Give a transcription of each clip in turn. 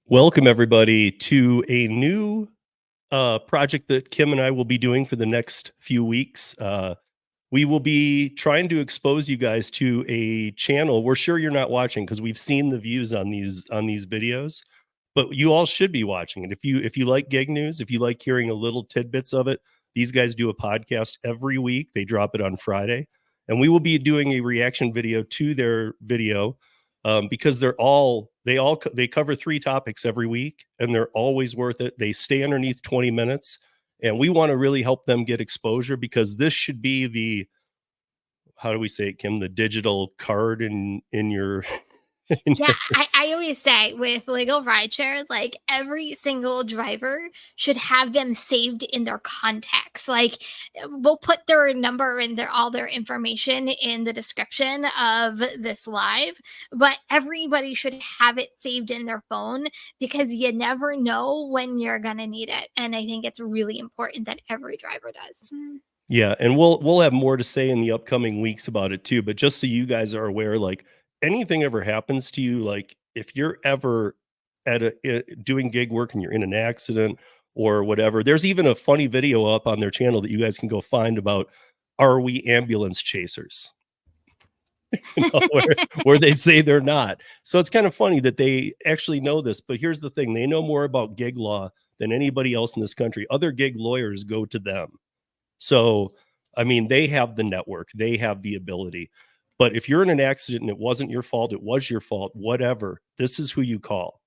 Welcome, everybody, to a new project that Kim and I will be doing for the next few weeks. We will be trying to expose you guys to a channel. We're sure you're not watching because we've seen the views on these videos, but you all should be watching it. If you like gig news, if you like hearing a little tidbits of it, these guys do a podcast every week. They drop it on Friday, and we will be doing a reaction video to their video because they cover 3 topics every week, and they're always worth it. They stay underneath 20 minutes, and we want to really help them get exposure because this should be the, how do we say it, Kim, the digital card in your Yeah, I always say with legal rideshare, like every single driver should have them saved in their contacts. Like we'll put their number and all their information in the description of this live, but everybody should have it saved in their phone because you never know when you're gonna need it. And I think it's really important that every driver does. Yeah, and we'll have more to say in the upcoming weeks about it too, but just so you guys are aware, like anything ever happens to you, like if you're ever doing gig work and you're in an accident or whatever, there's even a funny video up on their channel that you guys can go find about, are we ambulance chasers? Where they say they're not. So it's kind of funny that they actually know this, but here's the thing, they know more about gig law than anybody else in this country. Other gig lawyers go to them. So, I mean, they have the network, they have the ability. But if you're in an accident and it wasn't your fault, it was your fault, whatever, this is who you call.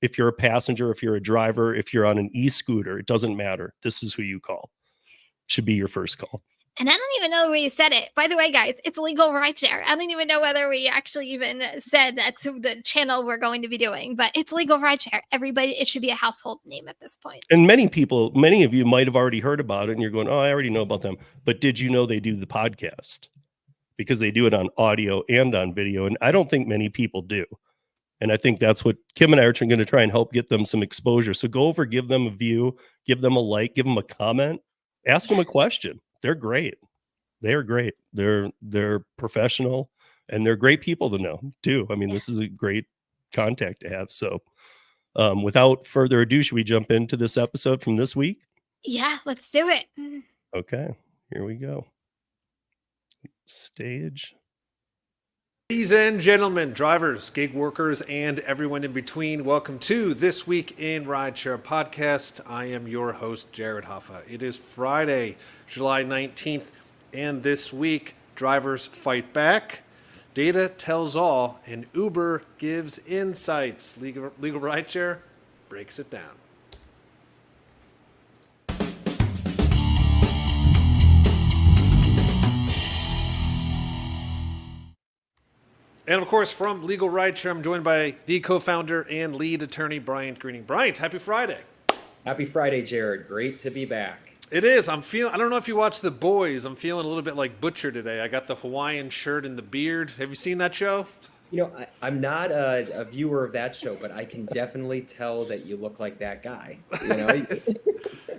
If you're a passenger, if you're a driver, if you're on an e-scooter, it doesn't matter. This is who you call. Should be your first call. And I don't even know we said it. By the way, guys, it's legal rideshare. I don't even know whether we actually even said that's the channel we're going to be doing, but it's legal rideshare. Everybody, it should be a household name at this point. And many of you might have already heard about it and you're going, oh, I already know about them. But did you know they do the podcast? Because they do it on audio and on video. And I don't think many people do. And I think that's what Kim and I are going to try and help get them some exposure. So go over, give them a view, give them a like, give them a comment, ask them a question. They're great. They're great. They're professional and they're great people to know too. I mean, this is a great contact to have. So without further ado, should we jump into this episode from this week? Yeah, let's do it. Okay, here we go. Stage. Ladies and gentlemen, drivers, gig workers, and everyone in between, welcome to This Week in Rideshare podcast. I am your host, Jared Hoffa. It is Friday, July 19th, and this week, drivers fight back, data tells all, and Uber gives insights. Legal Rideshare breaks it down. And of course, from Legal Rideshare, I'm joined by the co-founder and lead attorney, Bryant Greening. Bryant, happy Friday. Happy Friday, Jared. Great to be back. It is. I don't know if you watch The Boys. I'm feeling a little bit like Butcher today. I got the Hawaiian shirt and the beard. Have you seen that show? You know, I'm not a viewer of that show, but I can definitely tell that you look like that guy. You know?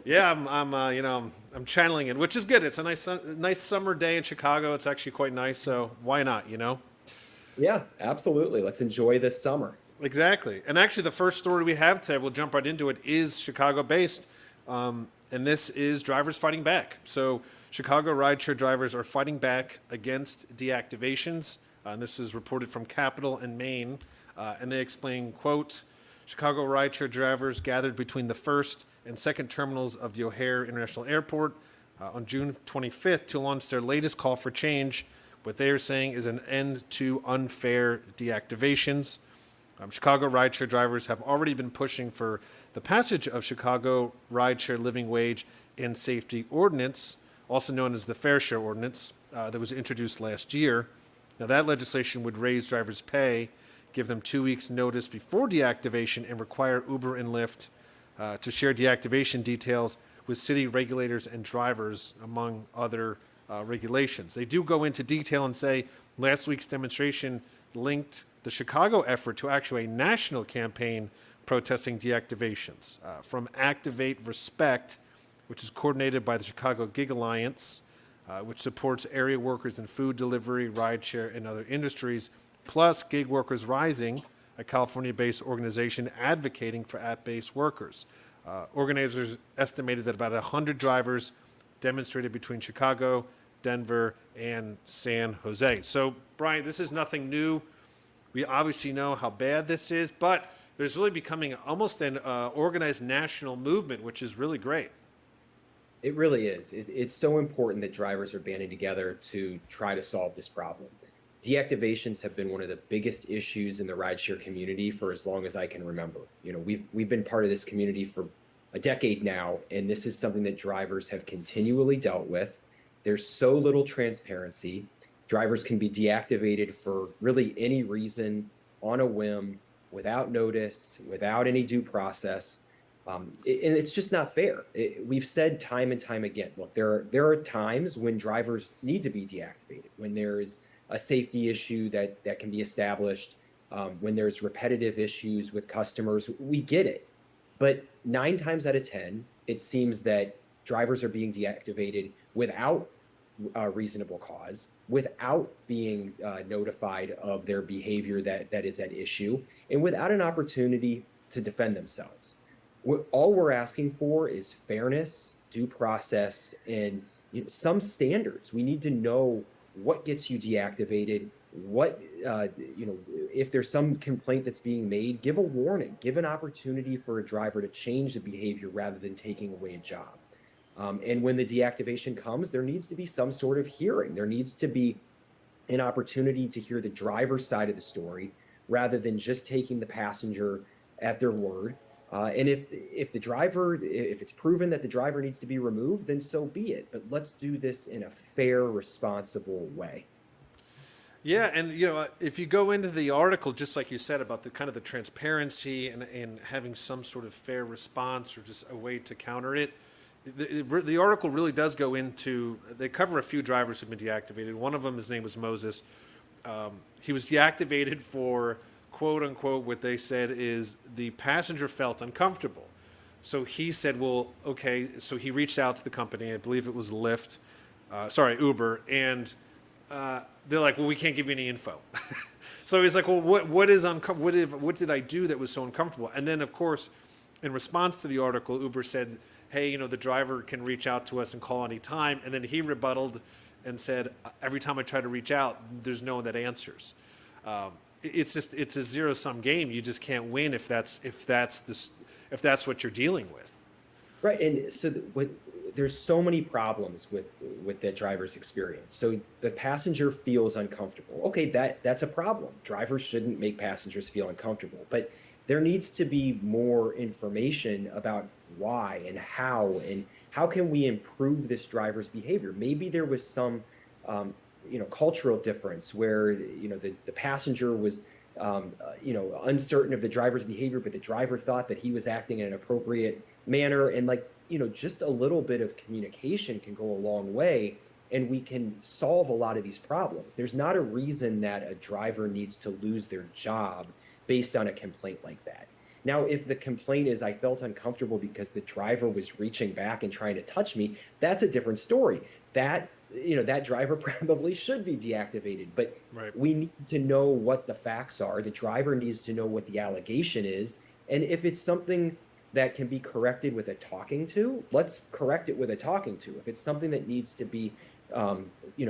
Yeah, I'm channeling it, which is good. It's a nice summer day in Chicago. It's actually quite nice, so why not, you know? Yeah, absolutely. Let's enjoy this summer. Exactly. And actually, the first story we have today, we'll jump right into it, is Chicago-based, and this is drivers fighting back. So Chicago rideshare drivers are fighting back against deactivations, and this is reported from Capital and Maine, and they explain, quote, Chicago rideshare drivers gathered between the first and second terminals of the O'Hare International Airport on June 25th to launch their latest call for change. What they are saying is an end to unfair deactivations. Chicago rideshare drivers have already been pushing for the passage of Chicago Rideshare Living Wage and Safety Ordinance, also known as the Fair Share Ordinance, that was introduced last year. Now, that legislation would raise drivers' pay, give them 2 weeks' notice before deactivation, and require Uber and Lyft to share deactivation details with city regulators and drivers, among other regulations. They do go into detail and say last week's demonstration linked the Chicago effort to actually a national campaign protesting deactivations from Activate Respect, which is coordinated by the Chicago Gig Alliance, which supports area workers in food delivery, rideshare, and other industries, plus Gig Workers Rising, a California-based organization advocating for app-based workers. Organizers estimated that about 100 drivers demonstrated between Chicago, Denver, and San Jose. So, Brian, this is nothing new. We obviously know how bad this is, but there's really becoming almost an organized national movement, which is really great. It really is. It's so important that drivers are banding together to try to solve this problem. Deactivations have been one of the biggest issues in the rideshare community for as long as I can remember. You know, we've been part of this community for a decade now, and this is something that drivers have continually dealt with. There's so little transparency. Drivers can be deactivated for really any reason, on a whim, without notice, without any due process. And it's just not fair. We've said time and time again, look, there are times when drivers need to be deactivated, when there's a safety issue that can be established, when there's repetitive issues with customers. We get it. But 9 times out of 10, it seems that drivers are being deactivated without a reasonable cause, without being notified of their behavior that is at issue, and without an opportunity to defend themselves. All we're asking for is fairness, due process, and some standards. We need to know what gets you deactivated, what if there's some complaint that's being made, give a warning, give an opportunity for a driver to change the behavior rather than taking away a job. And when the deactivation comes, there needs to be some sort of hearing. There needs to be an opportunity to hear the driver's side of the story rather than just taking the passenger at their word. And if it's proven that the driver needs to be removed, then so be it. But let's do this in a fair, responsible way. Yeah, and if you go into the article, just like you said about the kind of the transparency and having some sort of fair response or just a way to counter it, the article really does go into. They cover a few drivers who've been deactivated. One of them, his name was Moses. He was deactivated for, quote unquote, what they said is the passenger felt uncomfortable. So he said, well, okay. So he reached out to the company. I believe it was Uber, and they're like, well, we can't give you any info. So he's like, well, what did I do that was so uncomfortable? And then, of course, in response to the article, Uber said, hey, the driver can reach out to us and call any time. And then he rebutted and said, every time I try to reach out, there's no one that answers. It's a zero-sum game. You just can't win if that's what you're dealing with. Right, and so there's so many problems with that driver's experience. So the passenger feels uncomfortable. Okay, that's a problem. Drivers shouldn't make passengers feel uncomfortable, but there needs to be more information about why and how can we improve this driver's behavior. Maybe there was some cultural difference where the passenger was uncertain of the driver's behavior, but the driver thought that he was acting in an appropriate manner, and just a little bit of communication can go a long way, and we can solve a lot of these problems. There's not a reason that a driver needs to lose their job based on a complaint like that. Now, if the complaint is I felt uncomfortable because the driver was reaching back and trying to touch me, that's a different story. That driver probably should be deactivated, but right. We need to know what the facts are. The driver needs to know what the allegation is. And if it's something that can be corrected with a talking to, let's correct it with a talking to. If it's something that needs to be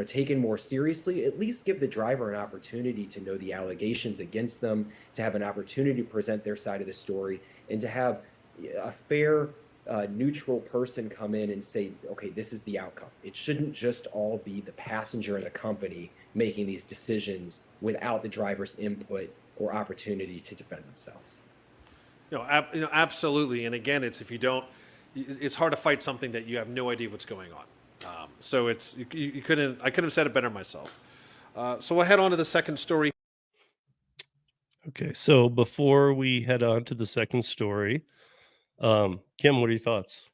taken more seriously, at least give the driver an opportunity to know the allegations against them, to have an opportunity to present their side of the story, and to have a fair, neutral person come in and say, okay, this is the outcome. It shouldn't just all be the passenger and the company making these decisions without the driver's input or opportunity to defend themselves. Absolutely. And again, it's hard to fight something that you have no idea what's going on. So I couldn't have said it better myself. So we'll head on to the second story. Okay, so before we head on to the second story, Kim, what are your thoughts?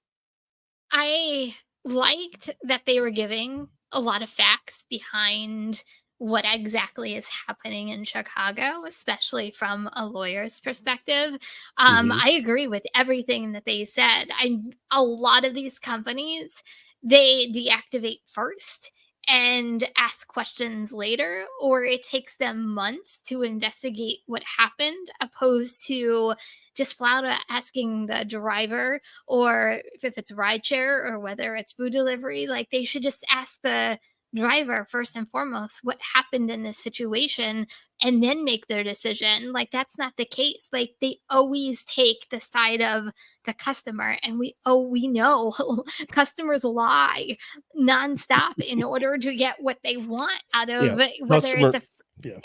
I liked that they were giving a lot of facts behind what exactly is happening in Chicago, especially from a lawyer's perspective. Mhm. I agree with everything that they said. A lot of these companies, they deactivate first, and ask questions later, or it takes them months to investigate what happened, opposed to just flat out asking the driver, or if it's rideshare or whether it's food delivery, like they should just ask the driver first and foremost what happened in this situation and then make their decision. Like that's not the case. Like they always take the side of the customer, and we know customers lie nonstop in order to get what they want out of Yeah, whether it's a yeah.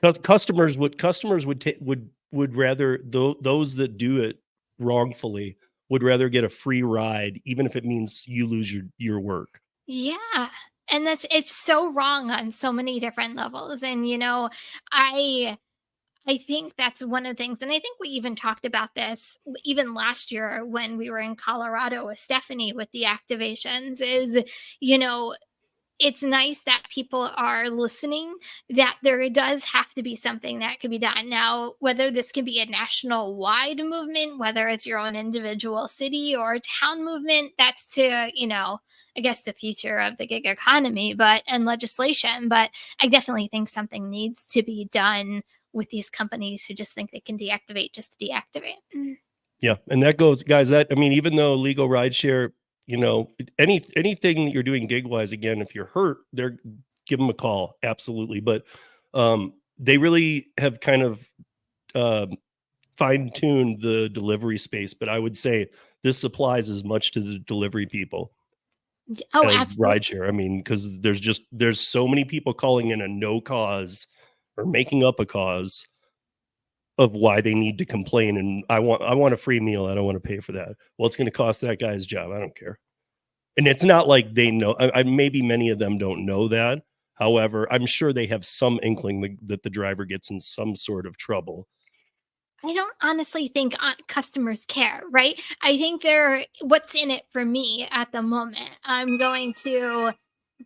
eh, Customers would rather those that do it wrongfully would rather get a free ride, even if it means you lose your work. yeah. And it's so wrong on so many different levels. And I I think that's one of the things, and I think we even talked about this even last year when we were in Colorado with Stephanie with Deactivations, is, you know, it's nice that people are listening, that there does have to be something that could be done. Now, whether this can be a national wide movement, whether it's your own individual city or town movement, that's to, I guess the future of the gig economy, and legislation. But I definitely think something needs to be done with these companies who just think they can deactivate just to deactivate. Yeah, and that goes, guys. Even though legal rideshare, anything that you're doing gig wise, again, if you're hurt, give them a call, absolutely. But they really have kind of fine tuned the delivery space. But I would say this applies as much to the delivery people Oh, as absolutely. rideshare. Because there's so many people calling in a no cause or making up a cause of why they need to complain, and I want a free meal. I don't want to pay for that. Well, it's going to cost that guy's job. I don't care. And it's not like they know. Maybe many of them don't know that. However, I'm sure they have some inkling that the driver gets in some sort of trouble. I don't honestly think customers care, right? I think what's in it for me at the moment.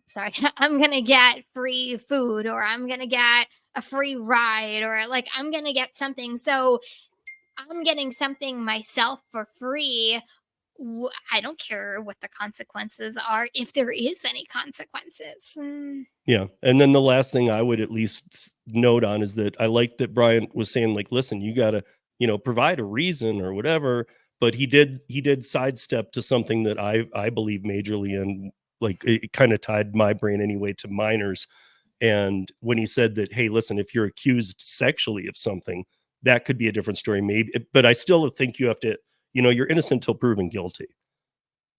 Sorry, I'm going to get free food, or I'm going to get a free ride, or like I'm going to get something. So I'm getting something myself for free. I don't care what the consequences are, if there is any consequences. Yeah. And then the last thing I would at least note on is that I like that Brian was saying, like, listen, you got to, provide a reason or whatever. But he did sidestep to something that I believe majorly in, like it kind of tied my brain anyway to minors. And when he said that, hey, listen, if you're accused sexually of something, that could be a different story, maybe. But I still think you have to, you're innocent till proven guilty.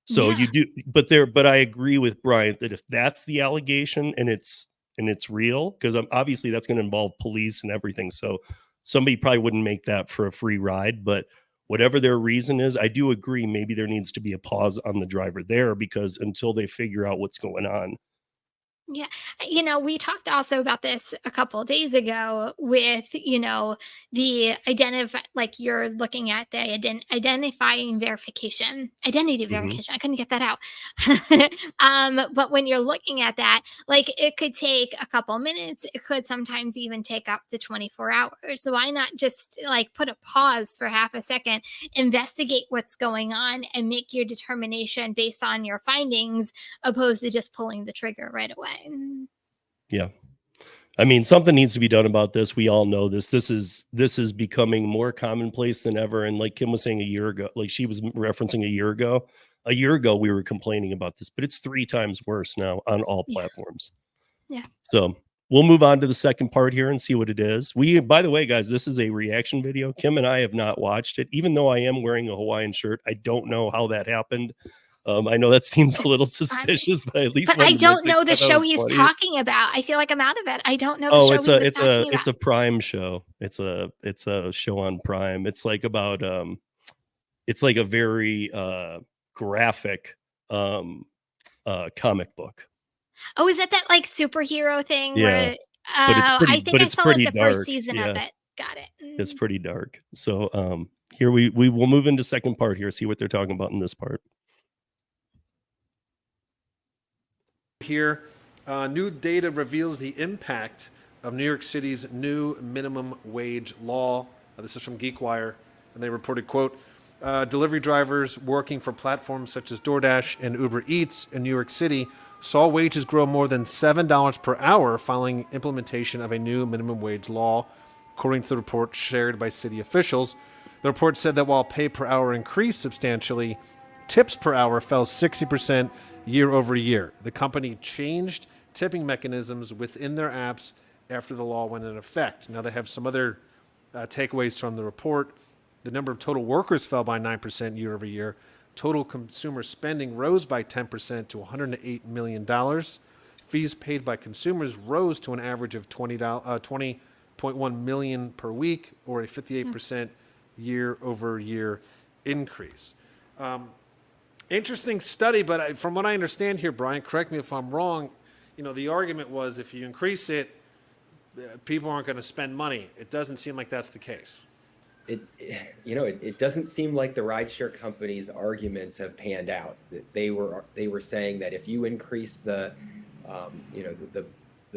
So Yeah. you do, but I agree with Brian that if that's the allegation and it's real, because obviously that's going to involve police and everything. So somebody probably wouldn't make that for a free ride, but whatever their reason is, I do agree. Maybe there needs to be a pause on the driver there, because until they figure out what's going on. Yeah. We talked also about this a couple of days ago with, the like you're looking at the identifying verification, identity Mhm. verification. I couldn't get that out. But when you're looking at that, like it could take a couple minutes. It could sometimes even take up to 24 hours. So why not just like put a pause for half a second, investigate what's going on, and make your determination based on your findings, opposed to just pulling the trigger right away. Yeah. Something needs to be done about this. We all know this. This is becoming more commonplace than ever. And like Kim was saying a year ago, like she was referencing a year ago, we were complaining about this, but it's 3 times worse now on all Yeah. platforms. Yeah. So we'll move on to the second part here and see what it is. By the way, guys, this is a reaction video. Kim and I have not watched it, even though I am wearing a Hawaiian shirt. I don't know how that happened. I know that seems a little suspicious, but at least But I don't know the I thought show was he's funny. talking about. I feel like I'm out of it. I don't know the Oh, show he was talking about. it's a Prime show. It's a show on Prime. It's like about it's like a very graphic comic book. Oh, is that like superhero thing Yeah. where I think But I it's saw like pretty the first dark. season of Yeah. it. Got it. It's pretty dark. So here we will move into second part here, see what they're talking about in this part. Here, new data reveals the impact of New York City's new minimum wage law. This is from GeekWire, and they reported, quote, delivery drivers working for platforms such as DoorDash and Uber Eats in New York City saw wages grow more than $7 per hour following implementation of a new minimum wage law, according to the report shared by city officials. The report said that while pay per hour increased substantially, tips per hour fell 60% year over year. The company changed tipping mechanisms within their apps after the law went into effect. Now, they have some other takeaways from the report. The number of total workers fell by 9% year over year. Total consumer spending rose by 10% to $108 million. Fees paid by consumers rose to an average of $20.1 million per week, or a 58% year over year increase. Interesting study, but from what I understand here, Brian, correct me if I'm wrong, the argument was if you increase it, people aren't going to spend money. It doesn't seem like that's the case. It doesn't seem like the rideshare companies' arguments have panned out. They were saying that if you increase the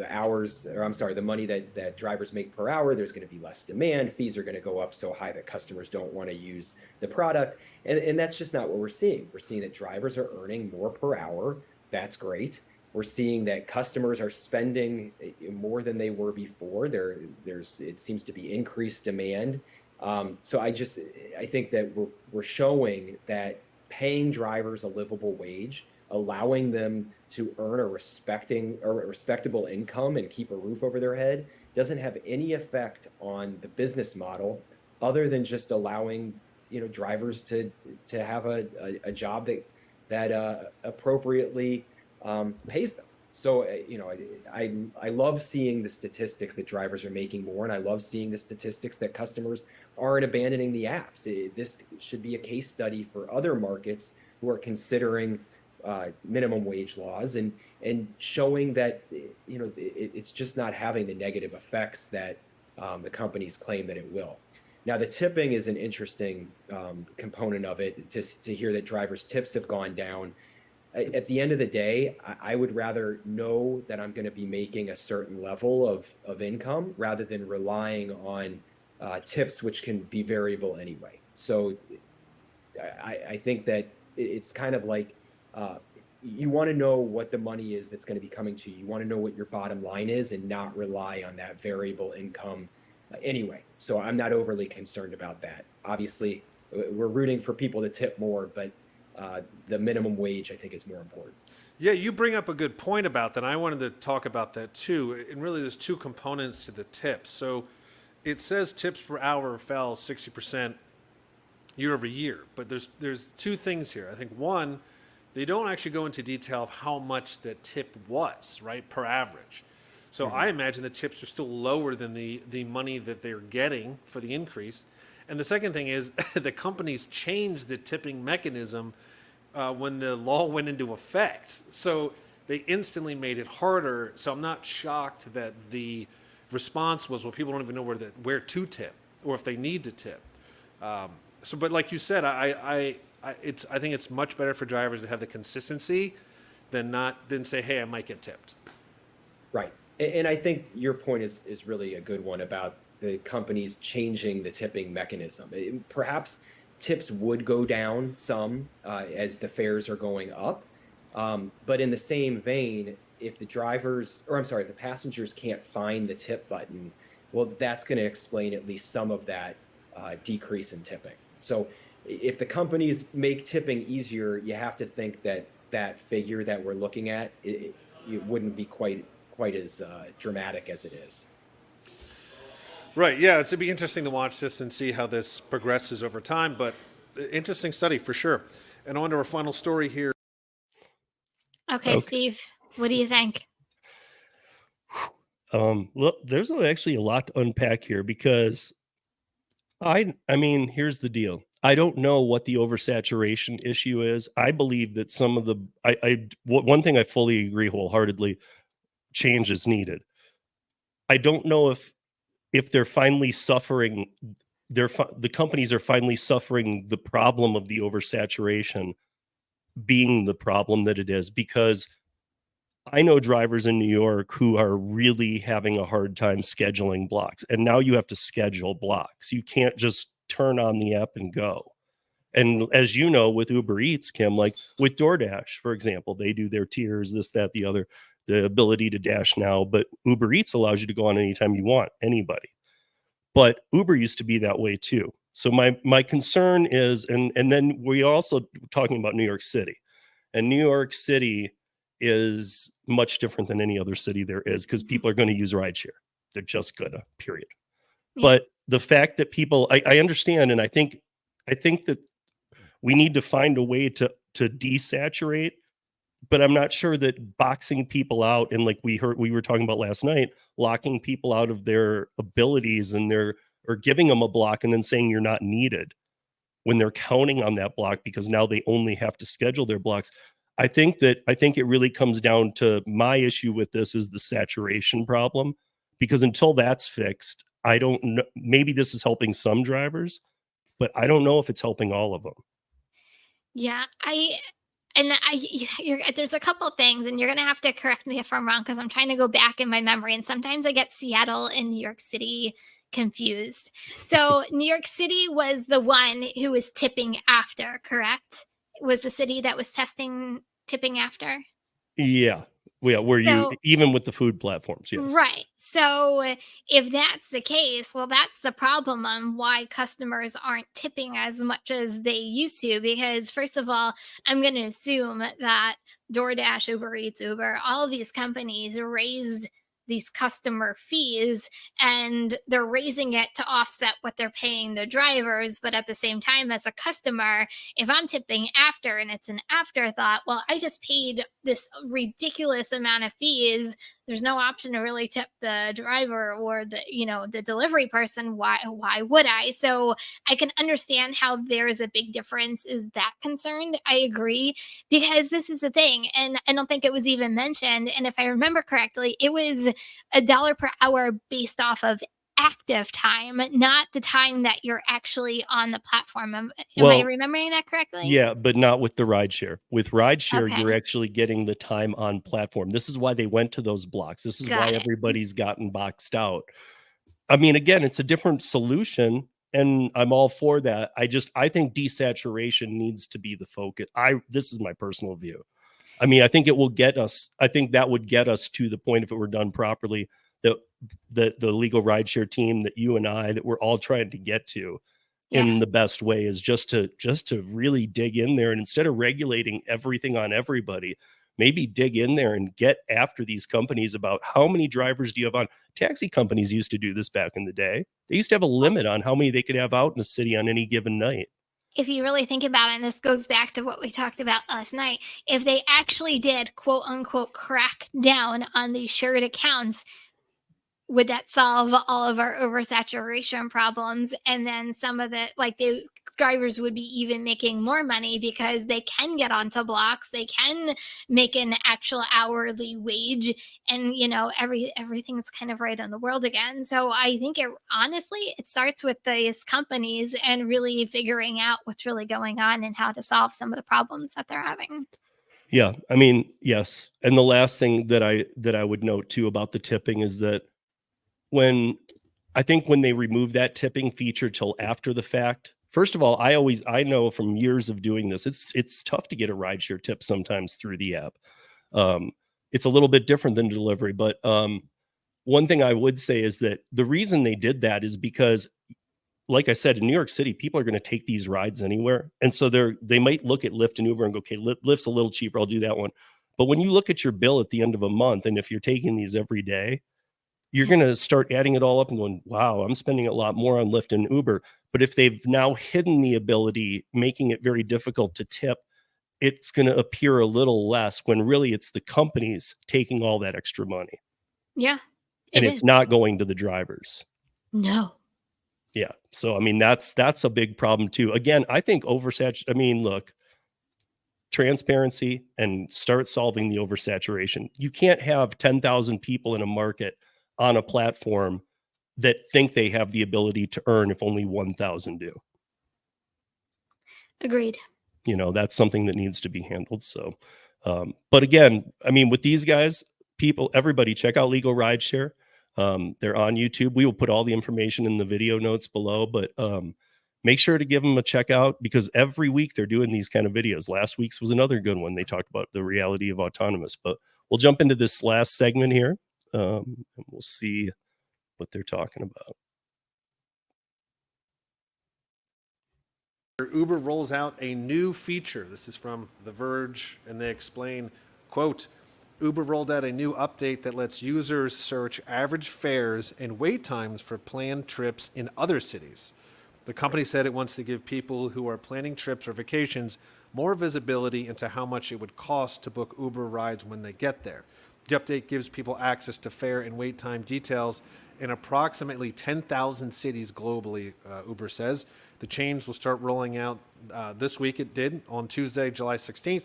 hours, or I'm sorry, the money that drivers make per hour, there's going to be less demand. Fees are going to go up so high that customers don't want to use the product. And that's just not what we're seeing. We're seeing that drivers are earning more per hour. That's great. We're seeing that customers are spending more than they were before. It seems to be increased demand. So I think that we're showing that paying drivers a livable wage, allowing them to earn a respectable income and keep a roof over their head, doesn't have any effect on the business model, other than just allowing drivers to have a job that appropriately pays them. So I love seeing the statistics that drivers are making more, and I love seeing the statistics that customers aren't abandoning the apps. This should be a case study for other markets who are considering minimum wage laws and showing that it's just not having the negative effects that the companies claim that it will. Now, the tipping is an interesting component of it. To hear that drivers' tips have gone down. At the end of the day, I would rather know that I'm going to be making a certain level of income rather than relying on tips, which can be variable anyway. So I think that it's kind of like you want to know what the money is that's going to be coming to you. You want to know what your bottom line is and not rely on that variable income anyway. So I'm not overly concerned about that. Obviously, we're rooting for people to tip more, but the minimum wage, I think, is more important. Yeah, you bring up a good point about that. I wanted to talk about that too. And really, there's two components to the tips. So it says tips per hour fell 60% year over year. But there's two things here. I think one, they don't actually go into detail of how much the tip was, right, per average. So I imagine the tips are still lower than the money that they're getting for the increase. And the second thing is the companies changed the tipping mechanism when the law went into effect. So they instantly made it harder. So I'm not shocked that the response was, well, people don't even know where to tip or if they need to tip. But like you said, I think it's much better for drivers to have the consistency than say, hey, I might get tipped. Right. And I think your point is really a good one about the companies changing the tipping mechanism. Perhaps tips would go down some as the fares are going up. But in the same vein, if the passengers can't find the tip button, well, that's going to explain at least some of that decrease in tipping. So if the companies make tipping easier, you have to think that figure that we're looking at, it wouldn't be quite as dramatic as it is. Right. Yeah. It's going to be interesting to watch this and see how this progresses over time. But interesting study for sure. And on to our final story here. Okay, Steve, what do you think? Well, there's actually a lot to unpack here because I mean, here's the deal. I don't know what the oversaturation issue is. I believe that some of the one thing I fully agree wholeheartedly, change is needed. I don't know if they're finally suffering, the companies are finally suffering the problem of the oversaturation being the problem that it is, because I know drivers in New York who are really having a hard time scheduling blocks. And now you have to schedule blocks. You can't just turn on the app and go. And as you know, with Uber Eats, Kim, like with DoorDash, for example, they do their tiers, this, that, the other, the ability to dash now, but Uber Eats allows you to go on anytime you want, anybody. But Uber used to be that way too. So my concern is, and then we are also talking about New York City, and New York City is much different than any other city there is, because people are going to use rideshare. They're just gonna, period. Yeah. But the fact that people, I understand, and I think that we need to find a way to desaturate, but I'm not sure that boxing people out, and like we were talking about last night, locking people out of their abilities and or giving them a block and then saying you're not needed when they're counting on that block because now they only have to schedule their blocks. I think it really comes down to, my issue with this is the saturation problem, because until that's fixed, I don't know, maybe this is helping some drivers, but I don't know if it's helping all of them. Yeah, there's a couple things, and you're gonna have to correct me if I'm wrong because I'm trying to go back in my memory, and sometimes I get Seattle and New York City confused. So New York City was the one who was tipping after, correct? Was the city that was testing tipping after? Yeah. Where you, So even with the food platforms, yes. right. So if that's the case, well, that's the problem on why customers aren't tipping as much as they used to. Because, first of all, I'm going to assume that DoorDash, Uber Eats, Uber, all of these companies raised these customer fees, and they're raising it to offset what they're paying the drivers. But at the same time, as a customer, if I'm tipping after and it's an afterthought, well, I just paid this ridiculous amount of fees. There's no option to really tip the driver or the delivery person. Why would I? So I can understand how there is a big difference. Is that concerned? I agree, because this is the thing, and I don't think it was even mentioned, and if I remember correctly, it was $1 per hour based off of active time, not the time that you're actually on the platform. Am I Well, remembering that correctly? yeah, but not with the rideshare. With rideshare, you're Okay, actually getting the time on platform. This is why they went to those blocks. This is why got it. everybody's gotten boxed out. I mean, again, it's a different solution, and I'm all for that. I think desaturation needs to be the focus. This is my personal view. I mean, I think it will get us. I think that would get us to the point, if it were done properly, that the legal rideshare team, that you and I, that we're all trying to get to Yeah. in the best way, is just to really dig in there, and instead of regulating everything on everybody, maybe dig in there and get after these companies about how many drivers do you have on. Taxi companies used to do this back in the day. They used to have a limit on how many they could have out in a city on any given night. If you really think about it, and this goes back to what we talked about last night, if they actually did quote unquote crack down on these shared accounts, would that solve all of our oversaturation problems? And then some of the drivers would be even making more money because they can get onto blocks, they can make an actual hourly wage, and everything's kind of right on the world again. So I think it starts with these companies and really figuring out what's really going on and how to solve some of the problems that they're having. Yeah, I mean, yes. And the last thing that I would note too about the tipping is that when they remove that tipping feature till after the fact. First of all, I know from years of doing this, it's tough to get a rideshare tip sometimes through the app. It's a little bit different than delivery, but one thing I would say is that the reason they did that is because, like I said, in New York City, people are going to take these rides anywhere, and so they might look at Lyft and Uber and go, okay, Lyft's a little cheaper, I'll do that one. But when you look at your bill at the end of a month, and if you're taking these every day, you're going to start adding it all up and going, wow, I'm spending a lot more on Lyft and Uber. But if they've now hidden the ability, making it very difficult to tip, it's going to appear a little less, when really it's the companies taking all that extra money. Yeah, And it it's is. not going to the drivers. No. Yeah. So, I mean, that's a big problem too. Again, I think look, transparency, and start solving the oversaturation. You can't have 10,000 people in a market on a platform that think they have the ability to earn if only 1,000 do. Agreed. That's something that needs to be handled. So, but again, I mean, with these guys, everybody check out Legal Rideshare. They're on YouTube. We will put all the information in the video notes below, but make sure to give them a check out, because every week they're doing these kind of videos. Last week's was another good one. They talked about the reality of autonomous. But we'll jump into this last segment here, and we'll see what they're talking about. Uber rolls out a new feature. This is from The Verge, and they explain, quote, Uber rolled out a new update that lets users search average fares and wait times for planned trips in other cities. The company said it wants to give people who are planning trips or vacations more visibility into how much it would cost to book Uber rides when they get there. The update gives people access to fare and wait time details in approximately 10,000 cities globally, Uber says. The change will start rolling out this week. It did on Tuesday, July 16th.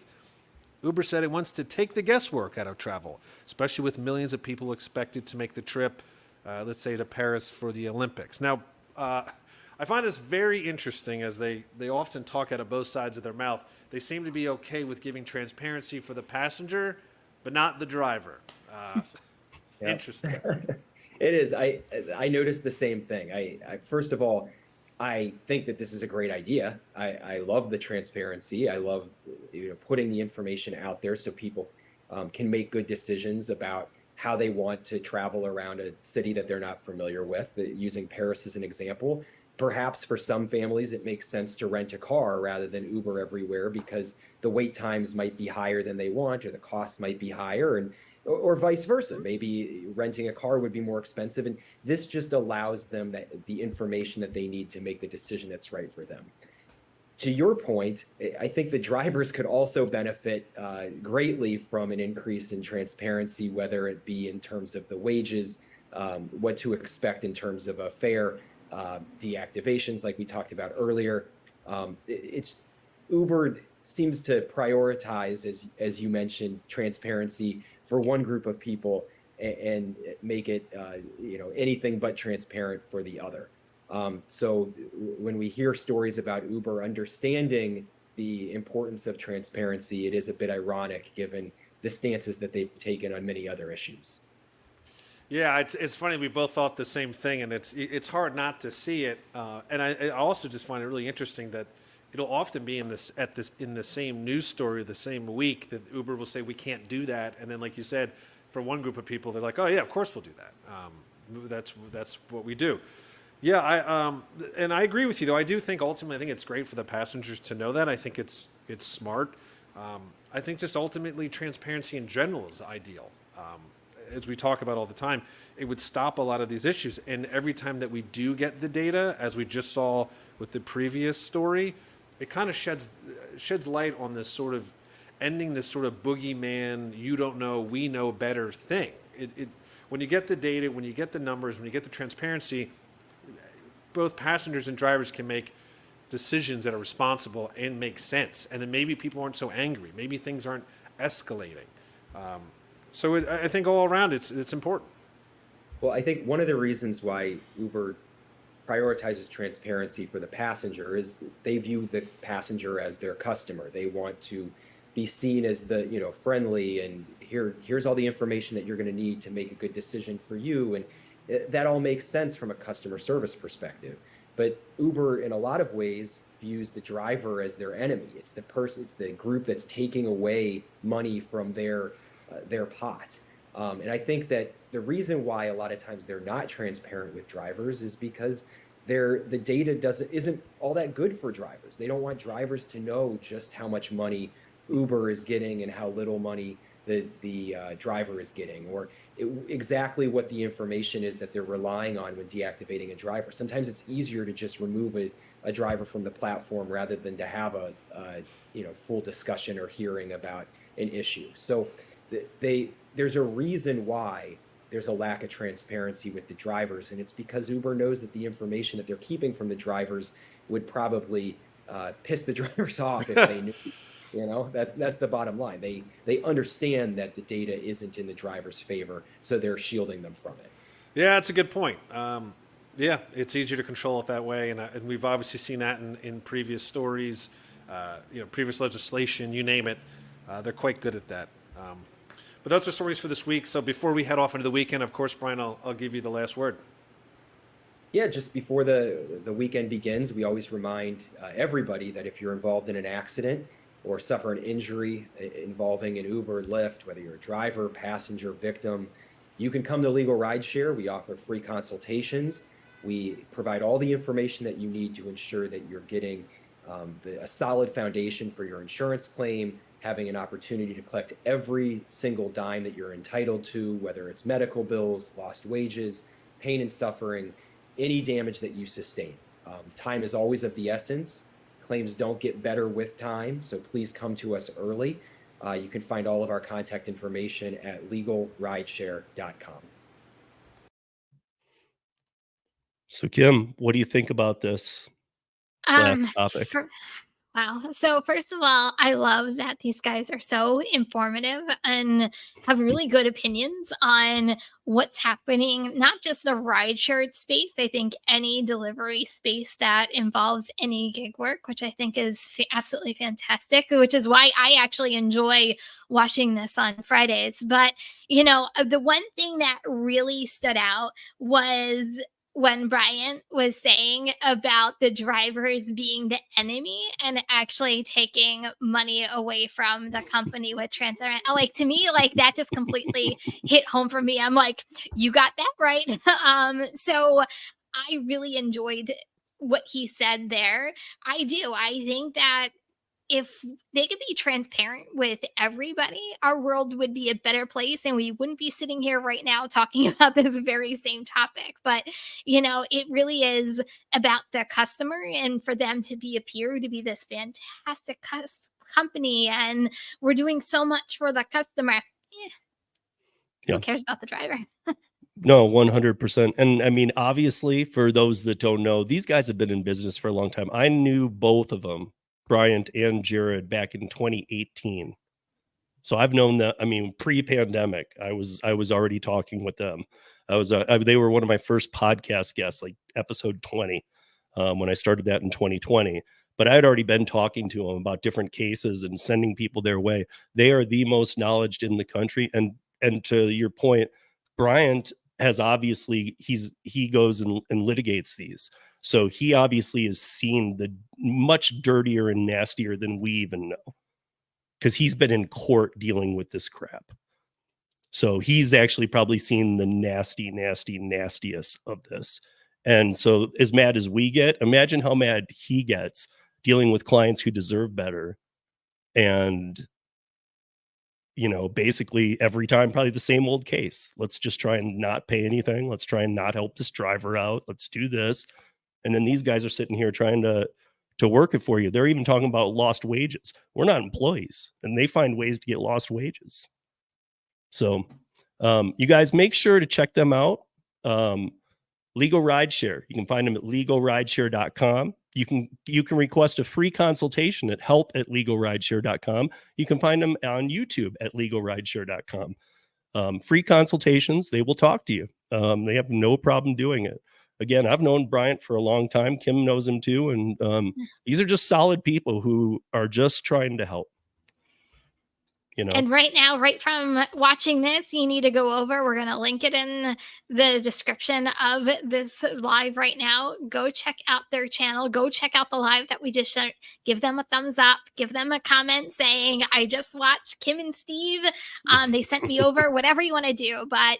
Uber said it wants to take the guesswork out of travel, especially with millions of people expected to make the trip, let's say, to Paris for the Olympics. Now, I find this very interesting, as they often talk out of both sides of their mouth. They seem to be okay with giving transparency for the passenger, but not the driver. Yeah. Interesting. It is. I noticed the same thing. I first of all, I think that this is a great idea. I love the transparency. I love putting the information out there so people can make good decisions about how they want to travel around a city that they're not familiar with. Using Paris as an example, perhaps for some families it makes sense to rent a car rather than Uber everywhere, because the wait times might be higher than they want, or the costs might be higher, and or vice versa. Maybe renting a car would be more expensive, and this just allows them the information that they need to make the decision that's right for them. To your point, I think the drivers could also benefit greatly from an increase in transparency, whether it be in terms of the wages, what to expect in terms of a fare, deactivations like we talked about earlier. Uber seems to prioritize, as you mentioned, transparency for one group of people and make it anything but transparent for the other. So when we hear stories about Uber understanding the importance of transparency, it is a bit ironic given the stances that they've taken on many other issues. Yeah, it's funny. We both thought the same thing, and it's hard not to see it. And I also just find it really interesting that it'll often be in the same news story the same week that Uber will say we can't do that, and then like you said, for one group of people they're like, oh yeah, of course we'll do that. That's what we do. Yeah, and I agree with you though. I do think ultimately, I think it's great for the passengers to know that. I think it's smart. I think just ultimately transparency in general is ideal. As we talk about all the time, it would stop a lot of these issues. And every time that we do get the data, as we just saw with the previous story, it kind of sheds light on this sort of ending this sort of boogeyman, you don't know, we know better thing. When you get the data, when you get the numbers, when you get the transparency, both passengers and drivers can make decisions that are responsible and make sense. And then maybe people aren't so angry. Maybe things aren't escalating. So I think all around it's important. Well, I think one of the reasons why Uber prioritizes transparency for the passenger is they view the passenger as their customer. They want to be seen as the friendly, and here's all the information that you're going to need to make a good decision for you, and that all makes sense from a customer service perspective. But Uber, in a lot of ways, views the driver as their enemy. It's the group that's taking away money from their pot. And I think that the reason why a lot of times they're not transparent with drivers is because the data isn't all that good for drivers. They don't want drivers to know just how much money Uber is getting and how little money the driver is getting, or exactly what the information is that they're relying on when deactivating a driver. Sometimes it's easier to just remove a driver from the platform rather than to have a full discussion or hearing about an issue. So there's a reason why there's a lack of transparency with the drivers, and it's because Uber knows that the information that they're keeping from the drivers would probably piss the drivers off if they knew. That's the bottom line. They understand that the data isn't in the driver's favor, so they're shielding them from it. Yeah, that's a good point. Yeah, it's easier to control it that way, and we've obviously seen that in previous stories, previous legislation, you name it. They're quite good at that. But those are stories for this week. So before we head off into the weekend, of course, Brian, I'll give you the last word. Yeah, just before the weekend begins, we always remind everybody that if you're involved in an accident or suffer an injury involving an Uber, Lyft, whether you're a driver, passenger, victim, you can come to Legal Rideshare. We offer free consultations. We provide all the information that you need to ensure that you're getting a solid foundation for your insurance claim, having an opportunity to collect every single dime that you're entitled to, whether it's medical bills, lost wages, pain and suffering, any damage that you sustain. Time is always of the essence. Claims don't get better with time, so please come to us early. You can find all of our contact information at legalrideshare.com. So, Kim, what do you think about this last topic? Wow. So first of all, I love that these guys are so informative and have really good opinions on what's happening, not just the ride share space. I think any delivery space that involves any gig work, which I think is absolutely fantastic, which is why I actually enjoy watching this on Fridays. But, the one thing that really stood out was when Brian was saying about the drivers being the enemy and actually taking money away from the company with transparent, like, to me, like, that just completely hit home for me. I'm like, you got that right. So I really enjoyed what he said there. I do. I think that if they could be transparent with everybody, our world would be a better place and we wouldn't be sitting here right now talking about this very same topic. But, it really is about the customer and for them to appear to be this fantastic company. And we're doing so much for the customer. Yeah. Who cares about the driver? No, 100%. And I mean, obviously, for those that don't know, these guys have been in business for a long time. I knew both of them, Bryant and Jared, back in 2018. So I've known that. I mean, pre-pandemic, I was already talking with them. They were one of my first podcast guests, like episode 20, when I started that in 2020. But I had already been talking to them about different cases and sending people their way. They are the most knowledge in the country. And to your point, Bryant has obviously he goes and litigates these. So he obviously has seen the much dirtier and nastier than we even know, because he's been in court dealing with this crap. So he's actually probably seen the nastiest of this. And so as mad as we get, imagine how mad he gets dealing with clients who deserve better. And, basically every time, probably the same old case. Let's just try and not pay anything. Let's try and not help this driver out. Let's do this. And then these guys are sitting here trying to work it for you. They're even talking about lost wages. We're not employees, and they find ways to get lost wages. So you guys make sure to check them out. Legal Rideshare. You can find them at legalrideshare.com. You can request a free consultation at help@legalrideshare.com. You can find them on YouTube at legalrideshare.com. Free consultations. They will talk to you. They have no problem doing it. Again, I've known Bryant for a long time. Kim knows him too. And these are just solid people who are just trying to help. And right now, right from watching this, you need to go over. We're going to link it in the description of this live right now. Go check out their channel. Go check out the live that we just showed. Give them a thumbs up. Give them a comment saying, I just watched Kim and Steve. They sent me over, whatever you want to do. But,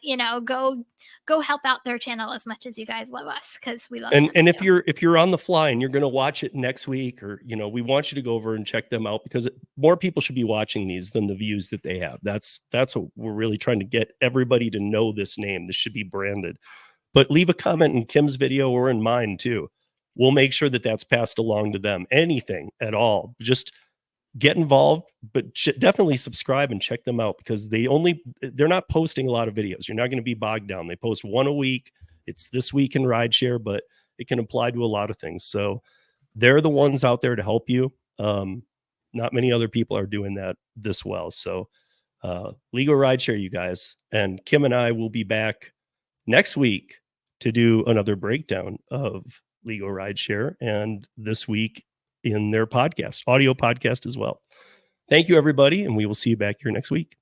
go help out their channel as much as you guys love us, because we love them and too. if you're on the fly and you're going to watch it next week, or we want you to go over and check them out, because more people should be watching these than the views that they have. That's what we're really trying to get everybody to know. This name, this should be branded. But leave a comment in Kim's video or in mine too. We'll make sure that that's passed along to them. Anything at all, just get involved, but definitely subscribe and check them out, because they're not posting a lot of videos. You're not going to be bogged down. They post one a week. It's This Week in Rideshare, but it can apply to a lot of things. So they're the ones out there to help you. Not many other people are doing that this well. So Legal Rideshare, you guys. And Kim and I will be back next week to do another breakdown of Legal Rideshare and This Week in their podcast, audio podcast as well. Thank you, everybody, and we will see you back here next week.